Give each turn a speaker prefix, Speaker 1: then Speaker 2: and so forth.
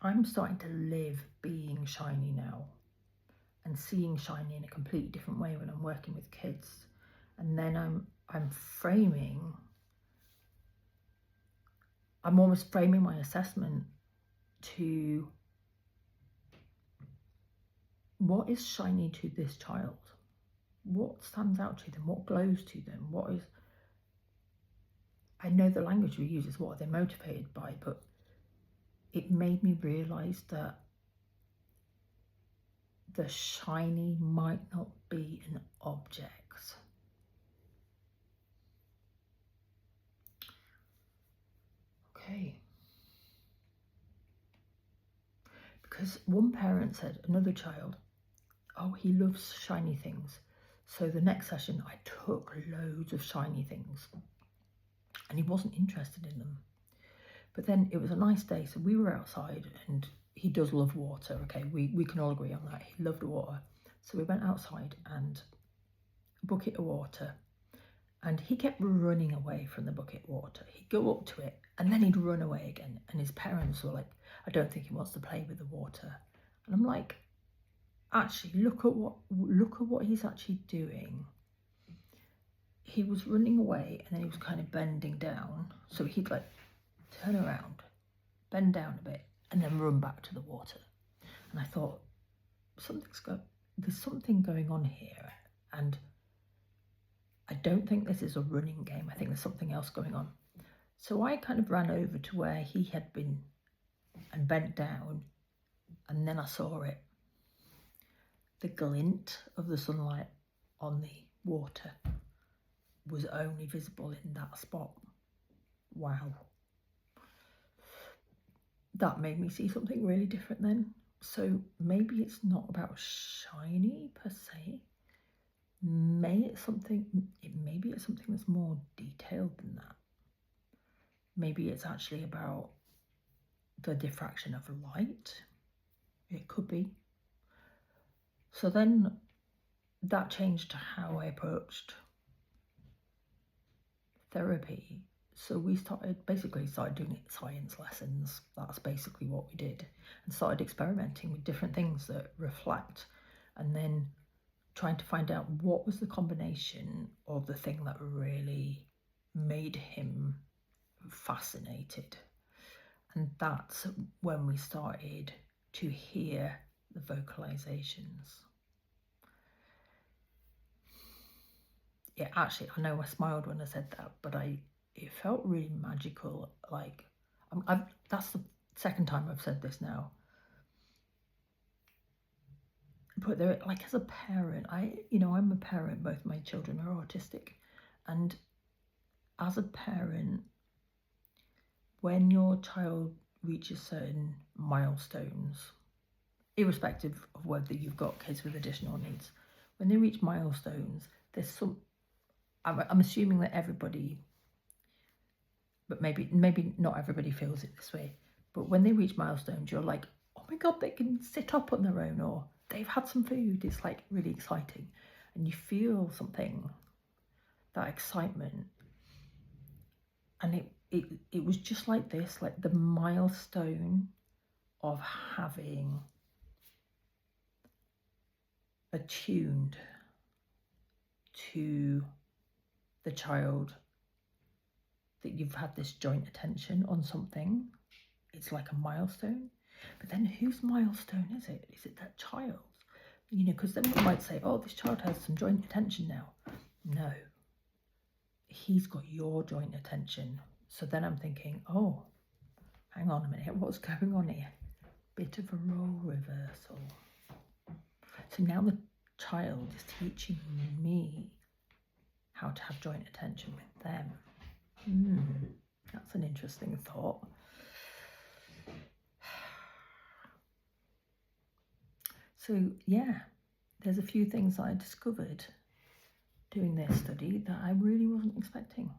Speaker 1: I'm starting to live being shiny now and seeing shiny in a completely different way when I'm working with kids. And then I'm almost framing my assessment to what is shiny to this child? What stands out to them? What glows to them? I know the language we use is what are they motivated by, but it made me realise that the shiny might not be an object. Okay. Because one parent said, another child, oh, he loves shiny things. So the next session, I took loads of shiny things and he wasn't interested in them. But then it was a nice day, so we were outside, and he does love water. Okay, we can all agree on that. He loved water. So we went outside and a bucket of water, and he kept running away from the bucket of water. He'd go up to it and then he'd run away again. And his parents were like, I don't think he wants to play with the water. And I'm like, actually, look at what he's actually doing. He was running away and then he was kind of bending down. So he'd like turn around, bend down a bit, and then run back to the water. And I thought, there's something going on here, and I don't think this is a running game. I think there's something else going on. So I kind of ran over to where he had been and bent down, and then I saw it. The glint of the sunlight on the water was only visible in that spot. Wow. That made me see something really different then. So maybe it's not about shiny per se. Maybe it's something that's more detailed than that. Maybe it's actually about the diffraction of light. It could be. So then that changed how I approached therapy. So we started doing science lessons. That's basically what we did, and started experimenting with different things that reflect, and then trying to find out what was the combination of the thing that really made him fascinated. And that's when we started to hear the vocalizations. Yeah, actually, I know I smiled when I said that, but it felt really magical. Like, that's the second time I've said this now. But there, like, as a parent, I'm a parent. Both my children are autistic, and as a parent, when your child reaches certain milestones, irrespective of whether you've got kids with additional needs, when they reach milestones, there's some. I'm assuming that everybody, but maybe not everybody feels it this way, but when they reach milestones, you're like, oh my God, they can sit up on their own, or they've had some food. It's like really exciting, and you feel something, that excitement. And it was just like this, like the milestone of having attuned to the child, that you've had this joint attention on something. It's like a milestone. But then whose milestone is it? Is it that child's? Because then we might say, oh, this child has some joint attention now. No, he's got your joint attention. So then I'm thinking, oh, hang on a minute, what's going on here? Bit of a role reversal. So now the child is teaching me how to have joint attention with them. That's an interesting thought. So yeah, there's a few things I discovered doing this study that I really wasn't expecting.